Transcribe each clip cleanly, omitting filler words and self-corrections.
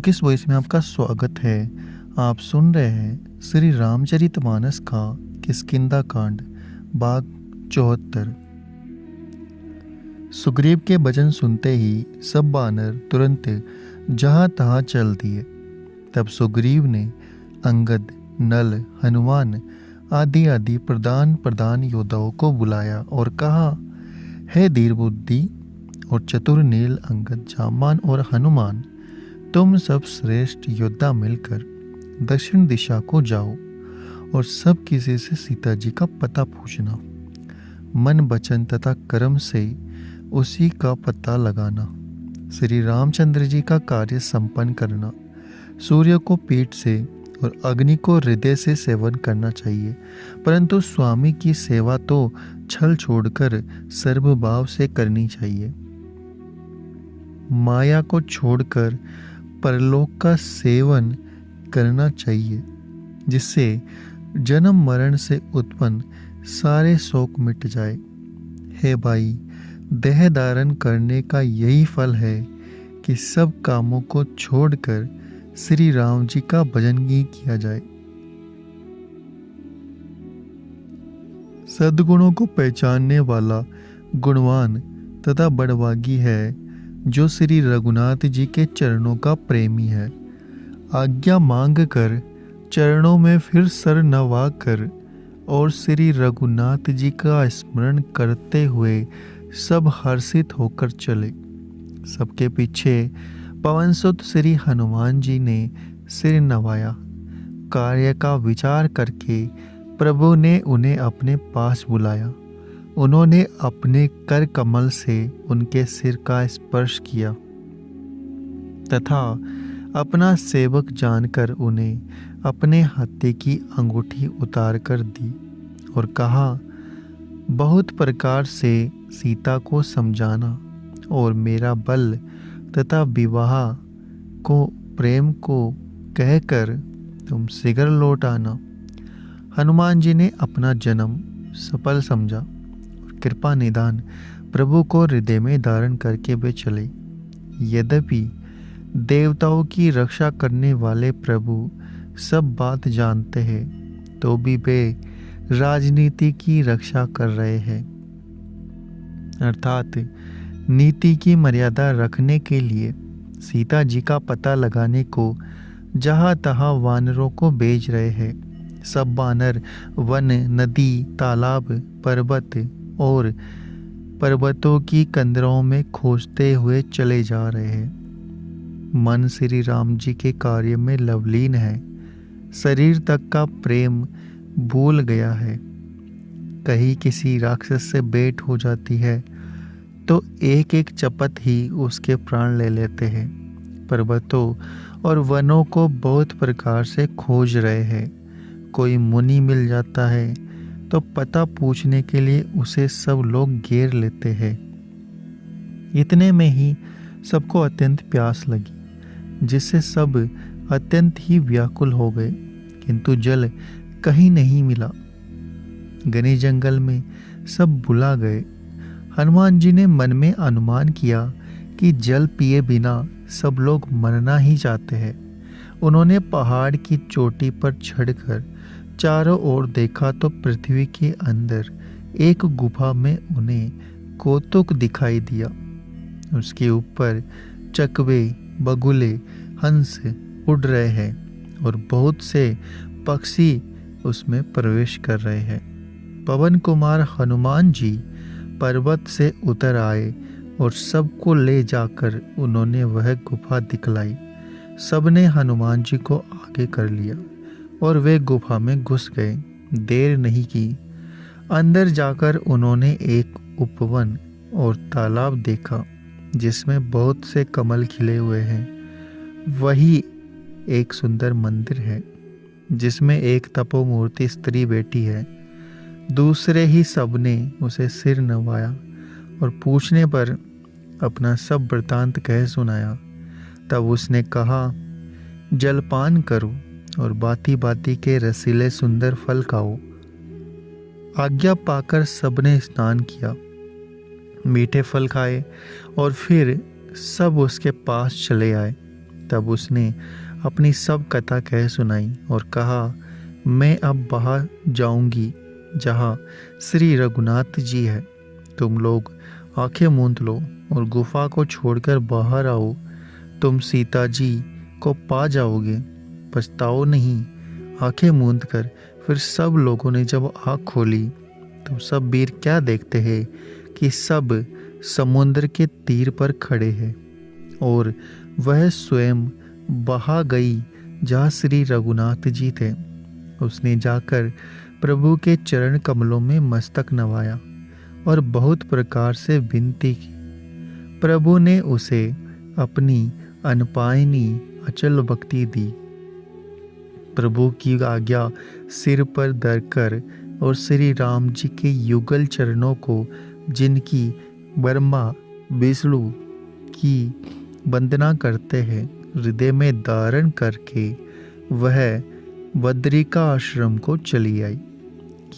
श्लोकिस voice में आपका स्वागत है। आप सुन रहे हैं श्री रामचरितमानस का किष्किंधा कांड भाग 74। सुग्रीव के वचन सुनते ही सब बानर तुरंत जहाँ तहाँ चल दिए। तब सुग्रीव ने अंगद, नल, हनुमान आदि प्रधान योद्धाओं को बुलाया और कहा, हे धीर बुद्धि और चतुर नील, अंगद, जामान और हनुमान, तुम सब श्रेष्ठ योद्धा मिलकर दक्षिण दिशा को जाओ और सब किसी से सीता जी का पता पूछना। मन, वचन तथा कर्म से उसी का पता लगाना। श्री रामचंद्र जी का कार्य संपन्न करना। सूर्य को पीठ से और अग्नि को हृदय से सेवन करना चाहिए, परंतु स्वामी की सेवा तो छल छोड़कर सर्वभाव से करनी चाहिए। माया को छोड़कर परलोक का सेवन करना चाहिए, जिससे जन्म मरण से उत्पन्न सारे शोक मिट जाए। हे भाई, देह धारण करने का यही फल है कि सब कामों को छोड़कर श्री राम जी का भजन ही किया जाए। सद्गुणों को पहचानने वाला गुणवान तथा बड़भागी है जो श्री रघुनाथ जी के चरणों का प्रेमी है। आज्ञा मांग कर चरणों में फिर सर नवा कर और श्री रघुनाथ जी का स्मरण करते हुए सब हर्षित होकर चले। सबके पीछे पवनसुत श्री हनुमान जी ने सिर नवाया। कार्य का विचार करके प्रभु ने उन्हें अपने पास बुलाया। उन्होंने अपने कर कमल से उनके सिर का स्पर्श किया तथा अपना सेवक जानकर उन्हें अपने हाथे की अंगूठी उतार कर दी और कहा, बहुत प्रकार से सीता को समझाना और मेरा बल तथा विवाह को प्रेम को कहकर तुम शीघ्र लौट आना। हनुमान जी ने अपना जन्म सफल समझा और कृपा निदान प्रभु को हृदय में धारण करके वे चले। यद्यपि देवताओं की रक्षा करने वाले प्रभु सब बात जानते हैं, तो भी वे राजनीति की रक्षा कर रहे हैं, अर्थात नीति की मर्यादा रखने के लिए सीता जी का पता लगाने को जहाँ तहाँ वानरों को भेज रहे हैं। सब बानर वन, नदी, तालाब, पर्वत और पर्वतों की कंदरों में खोजते हुए चले जा रहे हैं। मन श्री राम जी के कार्य में लवलीन है। शरीर तक का प्रेम भूल गया है। कहीं किसी राक्षस से भेंट हो जाती है तो एक एक चपत ही उसके प्राण ले लेते हैं। पर्वतों और वनों को बहुत प्रकार से खोज रहे हैं। कोई मुनि मिल जाता है तो पता पूछने के लिए उसे सब लोग घेर लेते हैं। इतने में ही सबको अत्यंत प्यास लगी, जिससे सब अत्यंत ही व्याकुल हो गए, किंतु जल कहीं नहीं मिला। घने जंगल में सब भुला गए। हनुमान जी ने मन में अनुमान किया कि जल पिए बिना सब लोग मरना ही चाहते हैं। उन्होंने पहाड़ की चोटी पर चढ़कर चारों ओर देखा तो पृथ्वी के अंदर एक गुफा में उन्हें कौतुक दिखाई दिया। उसके ऊपर चकवे, बगुले, हंस उड़ रहे हैं और बहुत से पक्षी उसमें प्रवेश कर रहे हैं। पवन कुमार हनुमान जी पर्वत से उतर आए और सबको ले जाकर उन्होंने वह गुफा दिखलाई। सबने हनुमान जी को आगे कर लिया और वे गुफा में घुस गए। देर नहीं की, अंदर जाकर उन्होंने एक उपवन और तालाब देखा जिसमें बहुत से कमल खिले हुए हैं। वही एक सुंदर मंदिर है जिसमें एक तपोमूर्ति स्त्री बैठी है। दूसरे ही सबने उसे सिर नवाया और पूछने पर अपना सब वृतांत कह सुनाया। तब उसने कहा, जलपान करो और बाती बाती के रसीले सुंदर फल खाओ। आज्ञा पाकर सबने स्नान किया, मीठे फल खाए और फिर सब उसके पास चले आए। तब उसने अपनी सब कथा कह सुनाई और कहा, मैं अब वहाँ जाऊंगी जहाँ श्री रघुनाथ जी है। तुम लोग आंखें मूंद लो और गुफा को छोड़कर बाहर आओ। तुम सीता जी को पा जाओगे, पछताओ नहीं। आंखें मूंद कर फिर सब लोगों ने जब आँख खोली तो सब वीर क्या देखते हैं कि सब समुद्र के तीर पर खड़े हैं और वह स्वयं वहाँ गई जहाँ श्री रघुनाथ जी थे। उसने जाकर प्रभु के चरण कमलों में मस्तक नवाया और बहुत प्रकार से विनती की। प्रभु ने उसे अपनी अनपायनी अचल भक्ति दी। प्रभु की आज्ञा सिर पर धरकर और श्री राम जी के युगल चरणों को, जिनकी ब्रह्मा विष्णु की वंदना करते हैं, हृदय में धारण करके वह बद्रिका आश्रम को चली आई।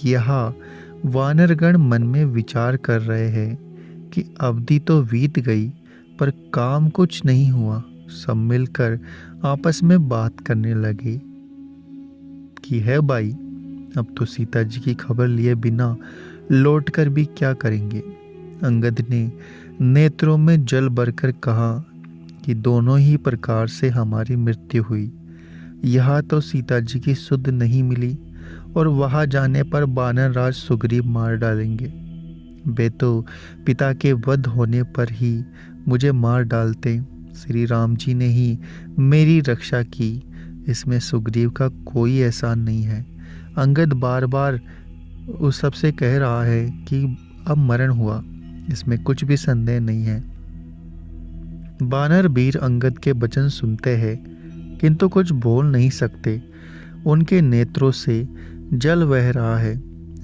यहाँ वानरगण मन में विचार कर रहे हैं कि अवधि तो बीत गई पर काम कुछ नहीं हुआ। सब मिलकर आपस में बात करने लगे कि है भाई, अब तो सीता जी की खबर लिए बिना लौटकर भी क्या करेंगे। अंगद ने नेत्रों में जल भरकर कहा कि दोनों ही प्रकार से हमारी मृत्यु हुई। यहाँ तो सीता जी की सुध नहीं मिली और वहाँ जाने पर वानर राज सुग्रीव मार डालेंगे। वे तो पिता के वध होने पर ही मुझे मार डालते। श्री राम जी ने ही मेरी रक्षा की, इसमें सुग्रीव का कोई एहसान नहीं है। अंगद बार बार उस सबसे कह रहा है कि अब मरण हुआ, इसमें कुछ भी संदेह नहीं है। वानर वीर अंगद के वचन सुनते हैं किंतु कुछ बोल नहीं सकते। उनके नेत्रों से जल बह रहा है।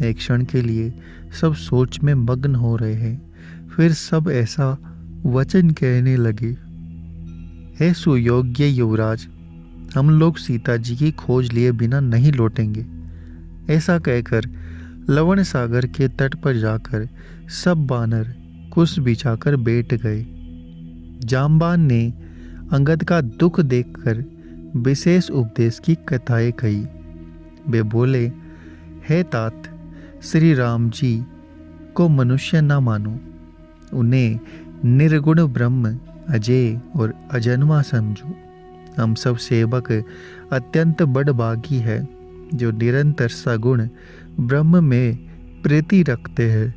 एक क्षण के लिए सब सोच में मग्न हो रहे हैं। फिर सब ऐसा वचन कहने लगे, हे सुयोग्य युवराज, हम लोग सीता जी की खोज लिए बिना नहीं लौटेंगे। ऐसा कहकर लवण सागर के तट पर जाकर सब वानर कुश बिछाकर बैठ गए। जामबान ने अंगद का दुख देखकर विशेष उपदेश की कथाएं कही। वे बोले, हे तात, श्री राम जी को मनुष्य न मानो, उन्हें निर्गुण ब्रह्म अजय और अजन्मा समझो। हम सब सेवक अत्यंत बड़भागी है जो निरंतर सगुण ब्रह्म में प्रीति रखते हैं।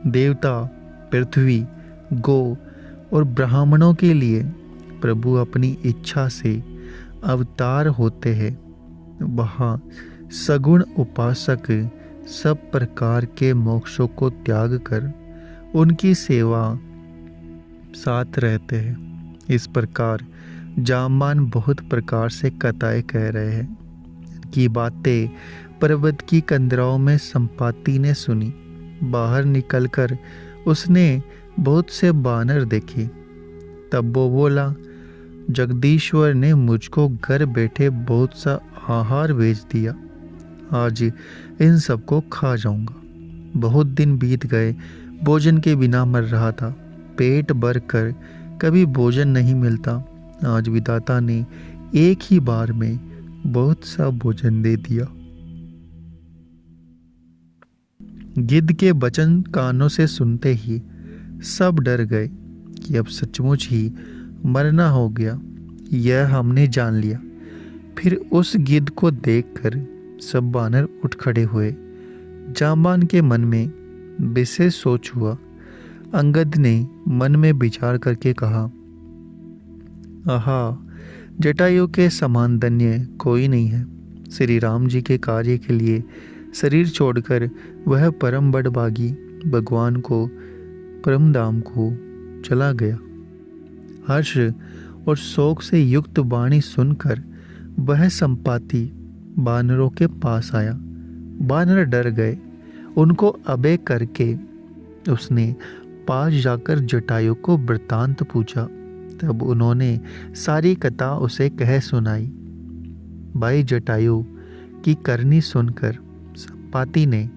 देवता, पृथ्वी, गौ और ब्राह्मणों के लिए प्रभु अपनी इच्छा से अवतार होते हैं। वहाँ सगुण उपासक सब प्रकार के मोक्षों को त्याग कर उनकी सेवा साथ रहते हैं। इस प्रकार जामबान बहुत प्रकार से कथाएं कह रहे हैं। इनकी बातें पर्वत की कंदराओं में संपाति ने सुनी। बाहर निकलकर उसने बहुत से बानर देखे। तब वो बोला, जगदीश्वर ने मुझको घर बैठे बहुत सा आहार भेज दिया। आज इन सबको खा जाऊंगा। बहुत दिन बीत गए, भोजन के बिना मर रहा था। पेट भर कर कभी भोजन नहीं मिलता। आज विधाता ने एक ही बार में बहुत सा भोजन दे दिया। गिद्ध के वचन कानों से सुनते ही सब डर गए कि अब सचमुच ही मरना हो गया। यह हमने जान लिया। फिर उस गिद्ध को देखकर सब वानर उठ खड़े हुए। जामबान के मन में विशेष सोच हुआ। अंगद ने मन में विचार करके कहा, आहा, जटायु के समान धन्य कोई नहीं है। श्री राम जी के कार्य के लिए शरीर छोड़कर वह परम बड़भागी भगवान को परम धाम को चला गया। हर्ष और शोक से युक्त वाणी सुनकर वह संपाति बानरों के पास आया। बानर डर गए। उनको अबे करके उसने पास जाकर जटायु को वृत्तांत पूछा। तब उन्होंने सारी कथा उसे कह सुनाई। भाई जटायु की करनी सुनकर संपाति ने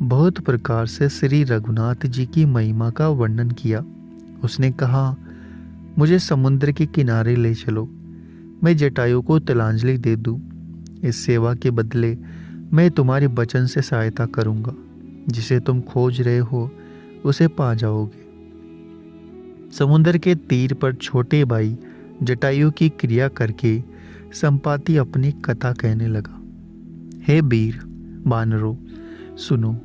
बहुत प्रकार से श्री रघुनाथ जी की महिमा का वर्णन किया। उसने कहा, मुझे समुद्र के किनारे ले चलो, मैं जटायु को तिलांजलि दे दूं। इस सेवा के बदले मैं तुम्हारे वचन से सहायता करूंगा। जिसे तुम खोज रहे हो उसे पा जाओगे। समुद्र के तीर पर छोटे भाई जटायु की क्रिया करके संपाति अपनी कथा कहने लगा। हे वीर वानरों, सुनो,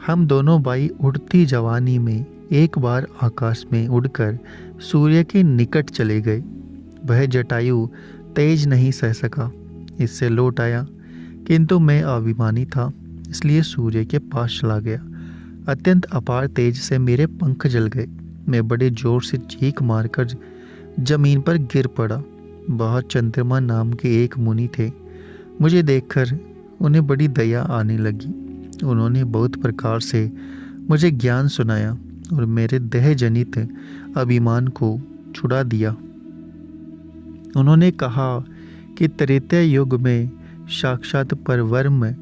हम दोनों भाई उड़ती जवानी में एक बार आकाश में उड़कर सूर्य के निकट चले गए। वह जटायु तेज नहीं सह सका, इससे लौट आया, किंतु मैं अभिमानी था, इसलिए सूर्य के पास चला गया। अत्यंत अपार तेज से मेरे पंख जल गए। मैं बड़े जोर से चीख मारकर जमीन पर गिर पड़ा। वह चंद्रमा नाम के एक मुनि थे। मुझे देखकर उन्हें बड़ी दया आने लगी। उन्होंने बहुत प्रकार से मुझे ज्ञान सुनाया और मेरे देह जनित अभिमान को छुड़ा दिया। उन्होंने कहा कि त्रेतय युग में साक्षात परब्रह्म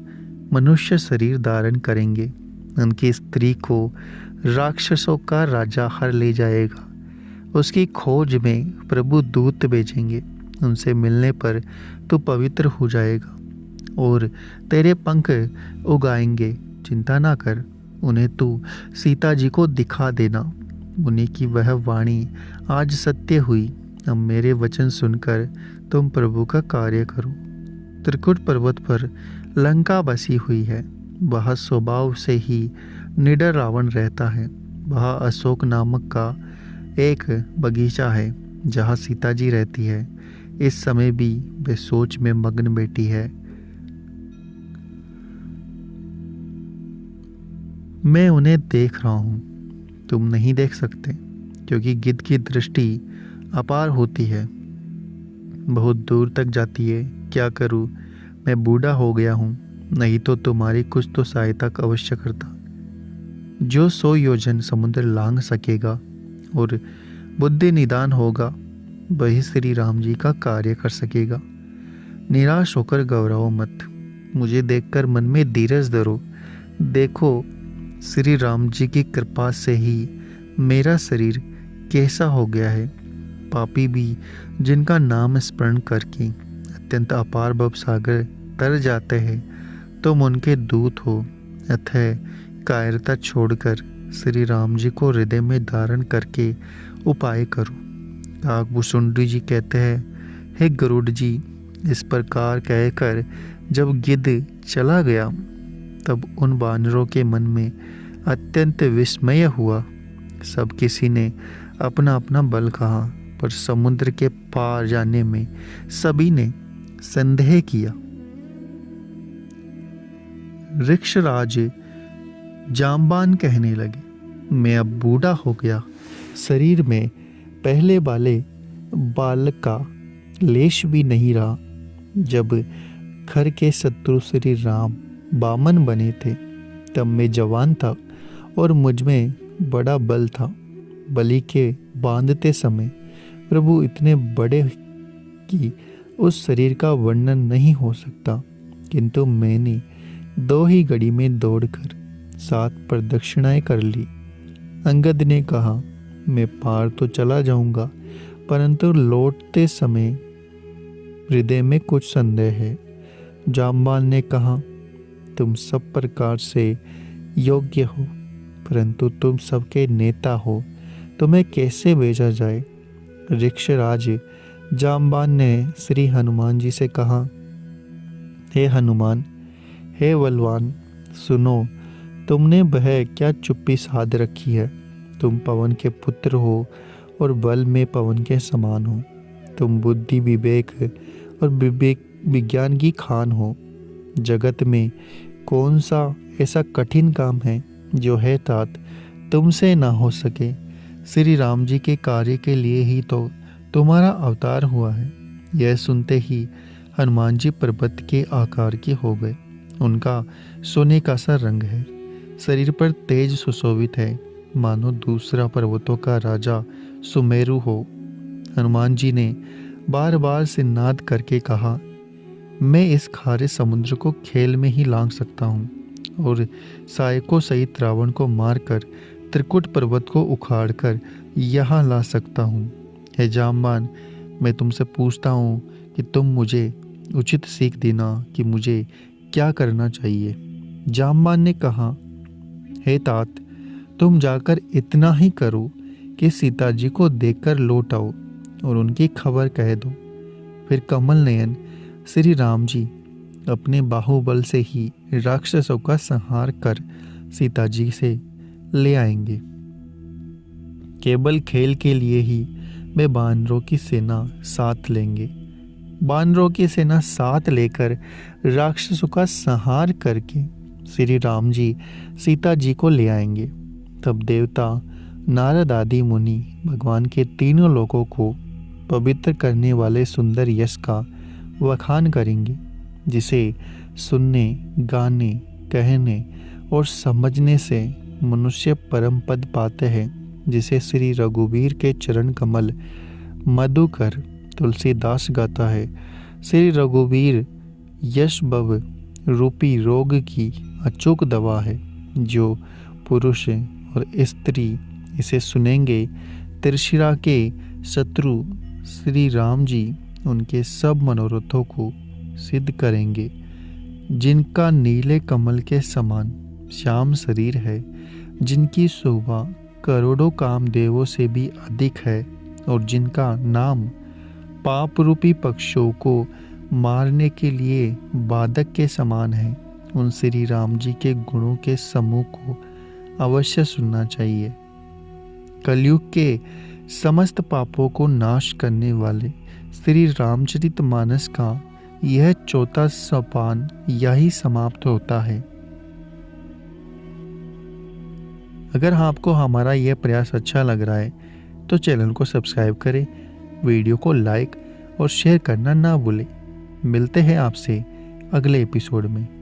मनुष्य शरीर धारण करेंगे। उनकी स्त्री को राक्षसों का राजा हर ले जाएगा। उसकी खोज में प्रभु दूत भेजेंगे। उनसे मिलने पर तू पवित्र हो जाएगा और तेरे पंख उगाएंगे। चिंता ना कर, उन्हें तू सीता जी को दिखा देना। मुनि की वह वाणी आज सत्य हुई। अब मेरे वचन सुनकर तुम प्रभु का कार्य करो। त्रिकुट पर्वत पर लंका बसी हुई है। वह स्वभाव से ही निडर रावण रहता है। वह अशोक नामक का एक बगीचा है जहाँ सीता जी रहती है। इस समय भी वे सोच में मग्न बैठी है। मैं उन्हें देख रहा हूँ, तुम नहीं देख सकते, क्योंकि गिद्ध की दृष्टि अपार होती है, बहुत दूर तक जाती है। क्या करूँ, मैं बूढ़ा हो गया हूँ, नहीं तो तुम्हारी कुछ तो सहायता अवश्य करता। जो 100 योजन समुद्र लांघ सकेगा और बुद्धि निदान होगा, वही श्री राम जी का कार्य कर सकेगा। निराश होकर घबराओ मत, मुझे देखकर मन में धीरज धरो। देखो, श्री राम जी की कृपा से ही मेरा शरीर कैसा हो गया है। पापी भी जिनका नाम स्मरण करके अत्यंत अपार भव सागर तर जाते हैं, तुम उनके दूत हो। अतः कायरता छोड़कर श्री राम जी को हृदय में धारण करके उपाय करो। काकभूषुंडी जी कहते हैं, हे गरुड़ जी, इस प्रकार कहकर जब गिद्ध चला गया, तब उन वानरों के मन में अत्यंत विस्मय हुआ। सब किसी ने अपना अपना बल कहा, पर समुद्र के पार जाने में सभी ने संदेह किया। ऋक्षराज जाम्बान कहने लगे, मैं अब बूढ़ा हो गया, शरीर में पहले वाले बालक का लेश भी नहीं रहा। जब खर के शत्रु श्री राम वामन बने थे, तब मैं जवान था और मुझ में बड़ा बल था। बलि के बांधते समय प्रभु इतने बड़े कि उस शरीर का वर्णन नहीं हो सकता, किंतु मैंने 2 ही घड़ी में दौड़कर 7 प्रदक्षिणाएं कर ली। अंगद ने कहा, मैं पार तो चला जाऊंगा, परंतु लौटते समय हृदय में कुछ संदेह है। जाम्बान ने कहा, तुम सब प्रकार से योग्य हो, परंतु तुम सबके नेता हो, तुम्हें कैसे भेजा जाए। ऋक्षराज जाम्बान ने श्री हनुमान जी से कहा, हे हनुमान, हे बलवान, सुनो, तुमने वह क्या चुप्पी साध रखी है। तुम पवन के पुत्र हो और बल में पवन के समान हो। तुम बुद्धि विवेक और विवेक विज्ञान की खान हो। जगत में कौन सा ऐसा कठिन काम है जो है तात तुमसे ना हो सके। श्री राम जी के कार्य के लिए ही तो तुम्हारा अवतार हुआ है। यह सुनते ही हनुमान जी पर्वत के आकार के हो गए। उनका सोने का सा रंग है, शरीर पर तेज सुशोभित है, मानो दूसरा पर्वतों का राजा सुमेरु हो। हनुमान जी ने बार बार सिन्नाद करके कहा, मैं इस खारे समुद्र को खेल में ही लांघ सकता हूँ और सायकों सहित रावण को मारकर त्रिकुट पर्वत को उखाड़कर यहाँ ला सकता हूँ। हे जामवान, मैं तुमसे पूछता हूँ कि तुम मुझे उचित सीख देना कि मुझे क्या करना चाहिए। जामवान ने कहा, हे तात, तुम जाकर इतना ही करो कि सीता जी को देखकर लौट आओ और उनकी खबर कह दो। फिर कमल नयन श्री राम जी अपने बाहुबल से ही राक्षसों का संहार कर सीता जी से ले आएंगे। केवल खेल के लिए ही वे बानरों की सेना साथ लेंगे। बानरों की सेना साथ लेकर राक्षसों का संहार करके श्री राम जी सीता जी को ले आएंगे। तब देवता नारद आदि मुनि भगवान के तीनों लोकों को पवित्र करने वाले सुंदर यश का वखान करेंगे, जिसे सुनने, गाने, कहने और समझने से मनुष्य परम पद पाते हैं, जिसे श्री रघुवीर के चरण कमल मधुकर तुलसीदास गाता है। श्री रघुवीर यश भव रूपी रोग की अचूक दवा है। जो पुरुष और स्त्री इसे सुनेंगे, त्रिशिरा के शत्रु श्री राम जी उनके सब मनोरथों को सिद्ध करेंगे। जिनका नीले कमल के समान श्याम शरीर है, जिनकी शोभा करोड़ों कामदेवों से भी अधिक है और जिनका नाम पाप रूपी पक्षियों को मारने के लिए बाधक के समान है, उन श्री राम जी के गुणों के समूह को अवश्य सुनना चाहिए। कलयुग के समस्त पापों को नाश करने वाले श्री रामचरितमानस का यह चौथा सोपान यही समाप्त होता है। अगर आपको हमारा यह प्रयास अच्छा लग रहा है तो चैनल को सब्सक्राइब करें, वीडियो को लाइक और शेयर करना ना भूलें। मिलते हैं आपसे अगले एपिसोड में।